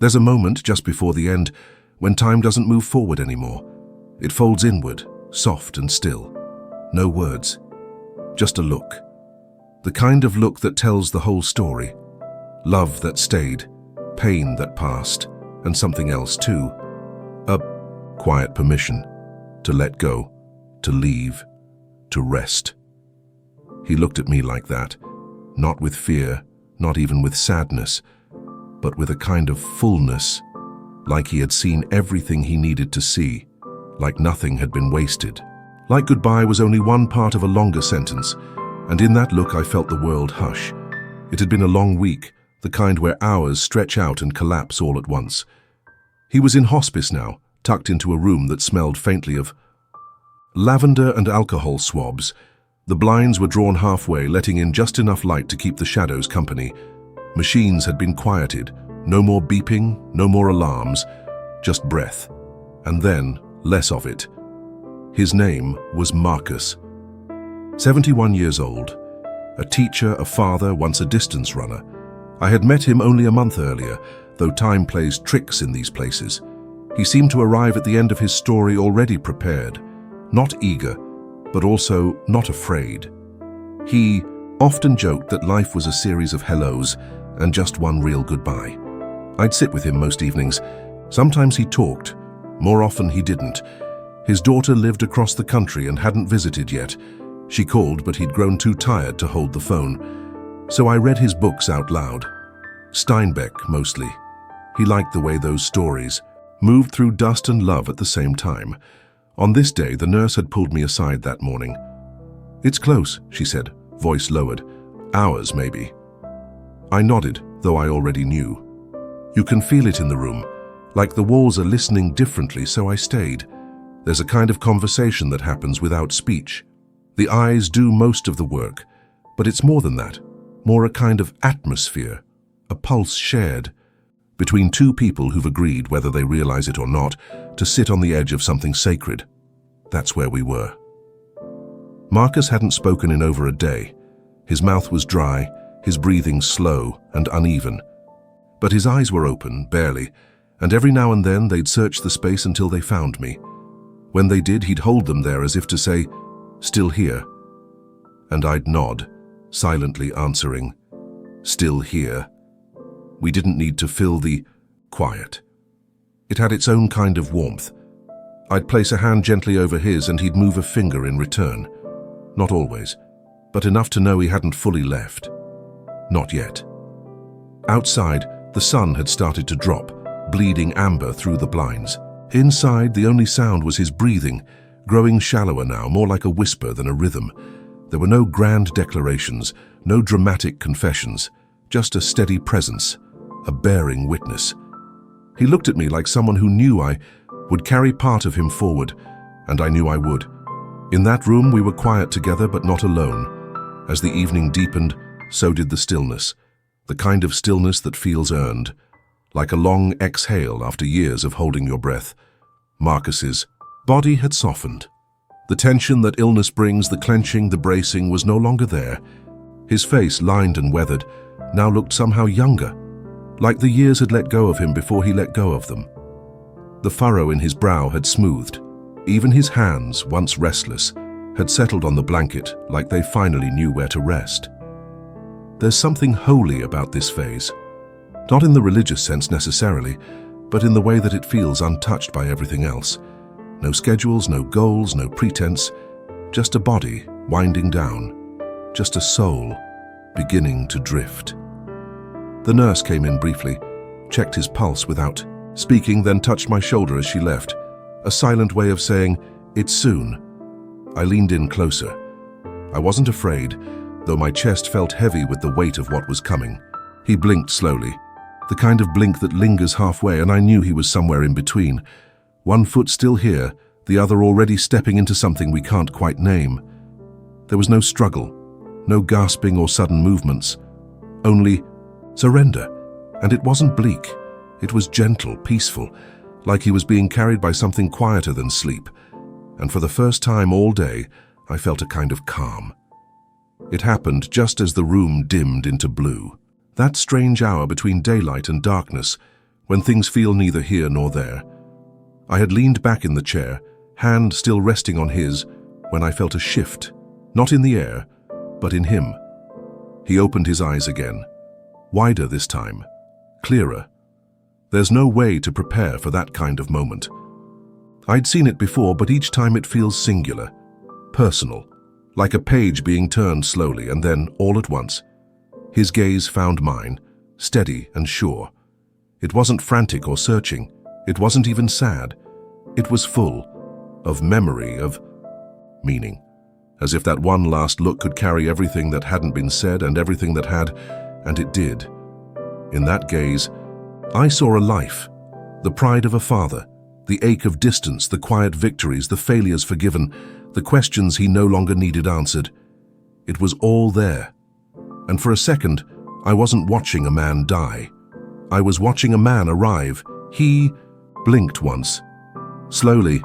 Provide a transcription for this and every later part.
There's a moment just before the end when time doesn't move forward anymore. It folds inward, soft and still. No words, just a look. The kind of look that tells the whole story. Love that stayed, pain that passed, and something else too. A quiet permission to let go, to leave, to rest. He looked at me like that, not with fear, not even with sadness, but with a kind of fullness, like he had seen everything he needed to see, like nothing had been wasted. Like goodbye was only one part of a longer sentence, and in that look I felt the world hush. It had been a long week, the kind where hours stretch out and collapse all at once. He was in hospice now, tucked into a room that smelled faintly of lavender and alcohol swabs. The blinds were drawn halfway, letting in just enough light to keep the shadows company. Machines had been quieted. No more beeping, no more alarms, just breath. And then, less of it. His name was Marcus. 71 years old. A teacher, a father, once a distance runner. I had met him only a month earlier, though time plays tricks in these places. He seemed to arrive at the end of his story already prepared. Not eager, but also not afraid. He often joked that life was a series of hellos and just one real goodbye. I'd sit with him most evenings. Sometimes he talked, more often he didn't. His daughter lived across the country and hadn't visited yet. She called, but he'd grown too tired to hold the phone. So I read his books out loud. Steinbeck, mostly. He liked the way those stories moved through dust and love at the same time. On this day, the nurse had pulled me aside that morning. "It's close," she said, voice lowered. "Hours, maybe." I nodded, though I already knew. You can feel it in the room, like the walls are listening differently, so I stayed. There's a kind of conversation that happens without speech. The eyes do most of the work, but it's more than that, more a kind of atmosphere, a pulse shared, between two people who've agreed, whether they realize it or not, to sit on the edge of something sacred. That's where we were. Marcus hadn't spoken in over a day. His mouth was dry, his breathing slow and uneven. But his eyes were open, barely, and every now and then they'd search the space until they found me. When they did, he'd hold them there as if to say, "Still here." And I'd nod, silently answering, "Still here." We didn't need to fill the quiet. It had its own kind of warmth. I'd place a hand gently over his and he'd move a finger in return. Not always, but enough to know he hadn't fully left. Not yet. Outside, the sun had started to drop, bleeding amber through the blinds. Inside, the only sound was his breathing, growing shallower now, more like a whisper than a rhythm. There were no grand declarations, no dramatic confessions, just a steady presence, a bearing witness. He looked at me like someone who knew I would carry part of him forward, and I knew I would. In that room, we were quiet together, but not alone. As the evening deepened, so did the stillness, the kind of stillness that feels earned, like a long exhale after years of holding your breath. Marcus's body had softened. The tension that illness brings, the clenching, the bracing, was no longer there. His face, lined and weathered, now looked somehow younger, like the years had let go of him before he let go of them. The furrow in his brow had smoothed. Even his hands, once restless, had settled on the blanket like they finally knew where to rest. There's something holy about this phase. Not in the religious sense necessarily, but in the way that it feels untouched by everything else. No schedules, no goals, no pretense, just a body winding down, just a soul beginning to drift. The nurse came in briefly, checked his pulse without speaking, then touched my shoulder as she left, a silent way of saying, "It's soon." I leaned in closer. I wasn't afraid, though my chest felt heavy with the weight of what was coming. He blinked slowly, the kind of blink that lingers halfway, and I knew he was somewhere in between. One foot still here, the other already stepping into something we can't quite name. There was no struggle, no gasping or sudden movements, only surrender. And it wasn't bleak. It was gentle, peaceful, like he was being carried by something quieter than sleep. And for the first time all day, I felt a kind of calm. It happened just as the room dimmed into blue. That strange hour between daylight and darkness, when things feel neither here nor there. I had leaned back in the chair, hand still resting on his, when I felt a shift, not in the air, but in him. He opened his eyes again, wider this time, clearer. There's no way to prepare for that kind of moment. I'd seen it before, but each time it feels singular, personal, like a page being turned slowly, and then, all at once, his gaze found mine, steady and sure. It wasn't frantic or searching. It wasn't even sad. It was full of memory, of meaning, as if that one last look could carry everything that hadn't been said and everything that had, and it did. In that gaze, I saw a life, the pride of a father, the ache of distance, the quiet victories, the failures forgiven, the questions he no longer needed answered. It was all there. And for a second, I wasn't watching a man die. I was watching a man arrive. He blinked once, slowly,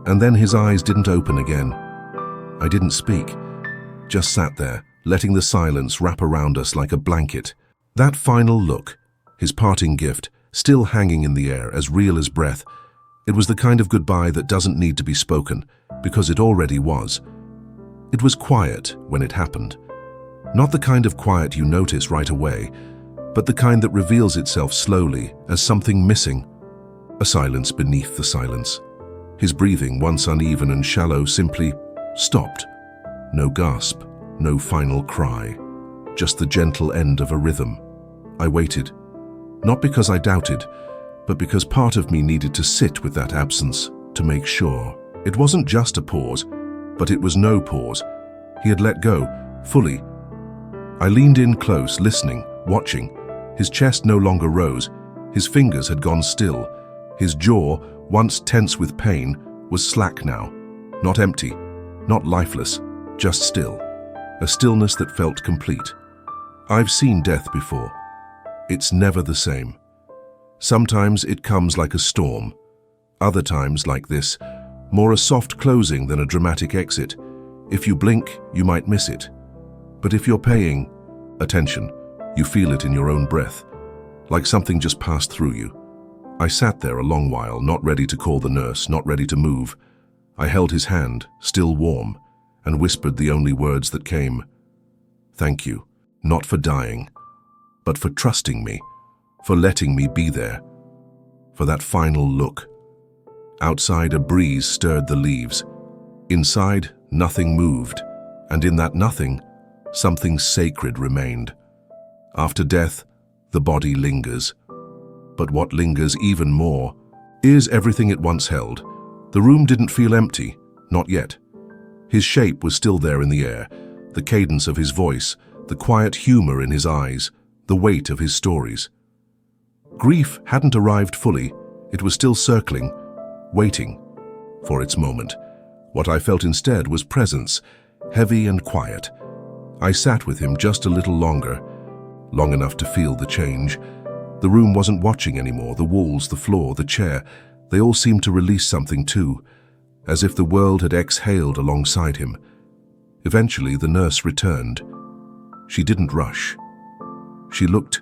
and then his eyes didn't open again. I didn't speak, just sat there, letting the silence wrap around us like a blanket. That final look, his parting gift, still hanging in the air, as real as breath. It was the kind of goodbye that doesn't need to be spoken, because it already was. It was quiet when it happened. Not the kind of quiet you notice right away, but the kind that reveals itself slowly as something missing. A silence beneath the silence. His breathing, once uneven and shallow, simply stopped. No gasp, no final cry, just the gentle end of a rhythm. I waited, not because I doubted, but because part of me needed to sit with that absence, to make sure. It wasn't just a pause, but it was no pause. He had let go, fully. I leaned in close, listening, watching. His chest no longer rose. His fingers had gone still. His jaw, once tense with pain, was slack now. Not empty, not lifeless, just still. A stillness that felt complete. I've seen death before. It's never the same. Sometimes it comes like a storm. Other times, like this, more a soft closing than a dramatic exit. If you blink, you might miss it. But if you're paying attention, you feel it in your own breath, like something just passed through you. I sat there a long while, not ready to call the nurse, not ready to move. I held his hand, still warm, and whispered the only words that came. Thank you, not for dying, but for trusting me, for letting me be there, for that final look. Outside, a breeze stirred the leaves. Inside, nothing moved, and in that nothing, something sacred remained. After death, the body lingers. But what lingers even more is everything it once held. The room didn't feel empty, not yet. His shape was still there in the air, the cadence of his voice, the quiet humor in his eyes, the weight of his stories. Grief hadn't arrived fully. It was still circling, waiting for its moment. What I felt instead was presence, heavy and quiet. I sat with him just a little longer, long enough to feel the change. The room wasn't watching anymore. The walls, the floor, the chair, they all seemed to release something too, as if the world had exhaled alongside him. Eventually, the nurse returned. She didn't rush. She looked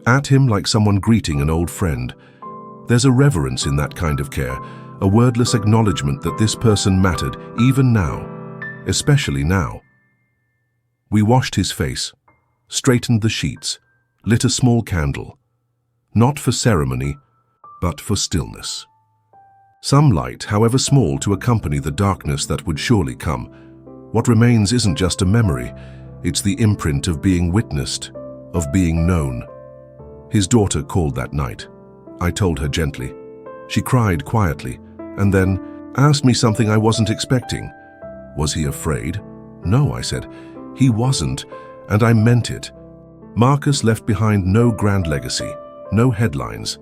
at him like someone greeting an old friend. There's a reverence in that kind of care, a wordless acknowledgement that this person mattered, even now, especially now. We washed his face, straightened the sheets, lit a small candle, not for ceremony, but for stillness. Some light, however small, to accompany the darkness that would surely come. What remains isn't just a memory, it's the imprint of being witnessed, of being known. His daughter called that night. I told her gently. She cried quietly, and then asked me something I wasn't expecting. Was he afraid? No, I said. He wasn't, and I meant it. Marcus left behind no grand legacy, no headlines,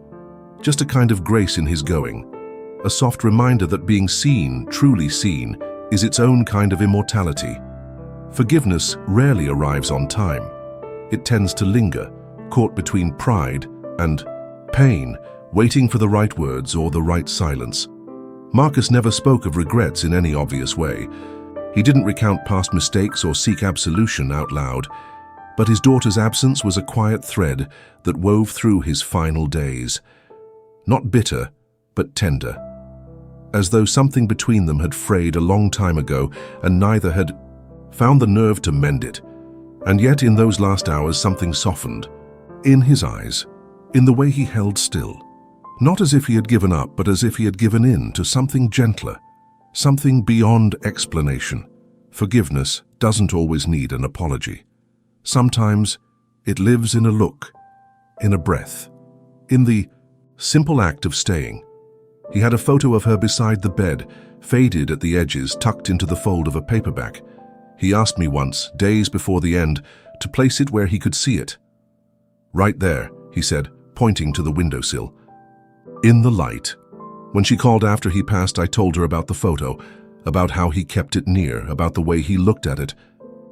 just a kind of grace in his going, a soft reminder that being seen, truly seen, is its own kind of immortality. Forgiveness rarely arrives on time. It tends to linger, caught between pride and pain, waiting for the right words or the right silence. Marcus never spoke of regrets in any obvious way. He didn't recount past mistakes or seek absolution out loud, but his daughter's absence was a quiet thread that wove through his final days, not bitter, but tender, as though something between them had frayed a long time ago and neither had found the nerve to mend it. And yet in those last hours something softened, in his eyes, in the way he held still. Not as if he had given up, but as if he had given in to something gentler, something beyond explanation. Forgiveness doesn't always need an apology. Sometimes it lives in a look, in a breath, in the simple act of staying. He had a photo of her beside the bed, faded at the edges, tucked into the fold of a paperback. He asked me once, days before the end, to place it where he could see it. "Right there," he said, pointing to the windowsill. "In the light." When she called after he passed, I told her about the photo, about how he kept it near, about the way he looked at it.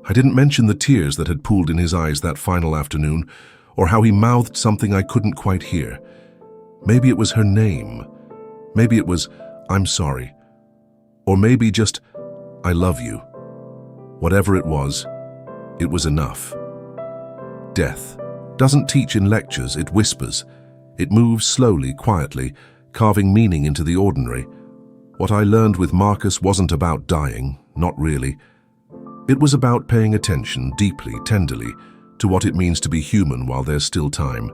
I didn't mention the tears that had pooled in his eyes that final afternoon, or how he mouthed something I couldn't quite hear. Maybe it was her name. Maybe it was, "I'm sorry." Or maybe just, "I love you." Whatever it was enough. Death doesn't teach in lectures, it whispers. It moves slowly, quietly, carving meaning into the ordinary. What I learned with Marcus wasn't about dying, not really. It was about paying attention, deeply, tenderly, to what it means to be human while there's still time.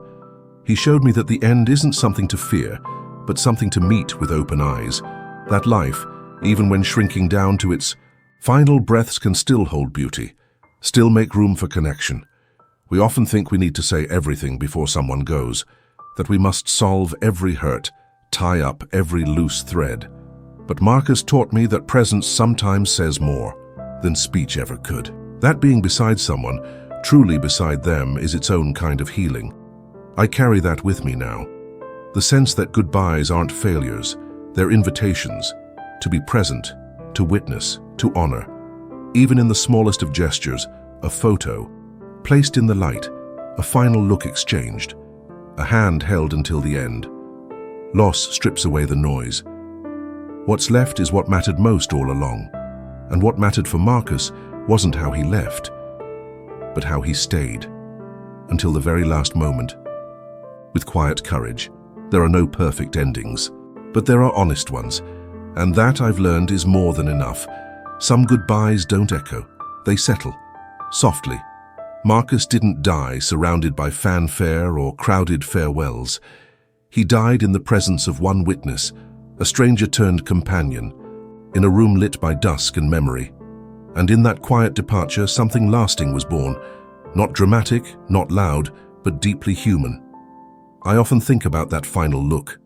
He showed me that the end isn't something to fear, but something to meet with open eyes. That life, even when shrinking down to its final breaths, can still hold beauty, still make room for connection. We often think we need to say everything before someone goes, that we must solve every hurt, tie up every loose thread. But Marcus taught me that presence sometimes says more than speech ever could. That being beside someone, truly beside them, is its own kind of healing. I carry that with me now. The sense that goodbyes aren't failures, they're invitations to be present, to witness, to honor. Even in the smallest of gestures, a photo, placed in the light, a final look exchanged, a hand held until the end. Loss strips away the noise. What's left is what mattered most all along. And what mattered for Marcus wasn't how he left, but how he stayed, until the very last moment. With quiet courage, there are no perfect endings, but there are honest ones, and that, I've learned, is more than enough. Some goodbyes don't echo, they settle, softly. Marcus didn't die surrounded by fanfare or crowded farewells. He died in the presence of one witness, a stranger-turned companion, in a room lit by dusk and memory. And in that quiet departure, something lasting was born, not dramatic, not loud, but deeply human. I often think about that final look,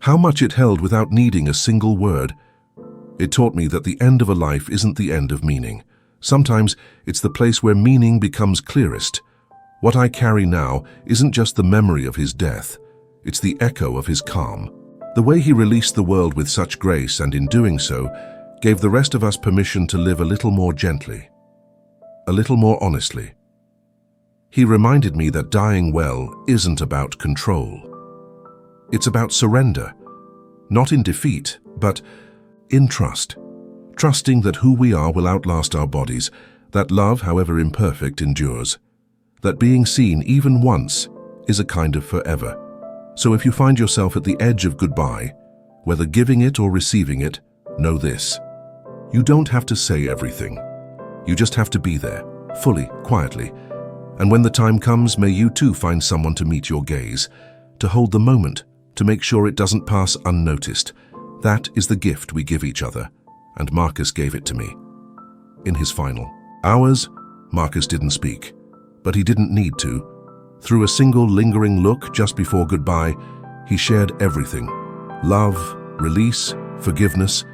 how much it held without needing a single word. It taught me that the end of a life isn't the end of meaning. Sometimes it's the place where meaning becomes clearest. What I carry now isn't just the memory of his death, it's the echo of his calm. The way he released the world with such grace, and in doing so, gave the rest of us permission to live a little more gently, a little more honestly. He reminded me that dying well isn't about control. It's about surrender, not in defeat, but in trust. Trusting that who we are will outlast our bodies, that love, however imperfect, endures, that being seen even once is a kind of forever. So if you find yourself at the edge of goodbye, whether giving it or receiving it, know this: you don't have to say everything. You just have to be there, fully, quietly. And when the time comes, may you too find someone to meet your gaze, to hold the moment, to make sure it doesn't pass unnoticed. That is the gift we give each other, and Marcus gave it to me. In his final hours, Marcus didn't speak, but he didn't need to. Through a single lingering look just before goodbye, he shared everything: love, release, forgiveness,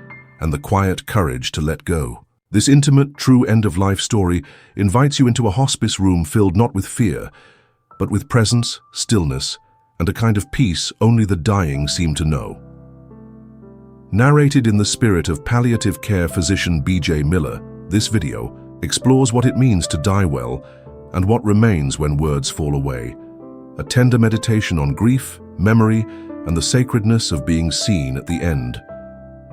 and the quiet courage to let go. This intimate, true end-of-life story invites you into a hospice room filled not with fear, but with presence, stillness, and a kind of peace only the dying seem to know. Narrated in the spirit of palliative care physician B.J. Miller, this video explores what it means to die well and what remains when words fall away. A tender meditation on grief, memory, and the sacredness of being seen at the end.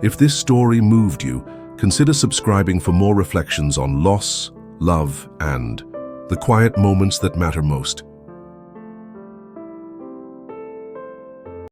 If this story moved you, consider subscribing for more reflections on loss, love, and the quiet moments that matter most.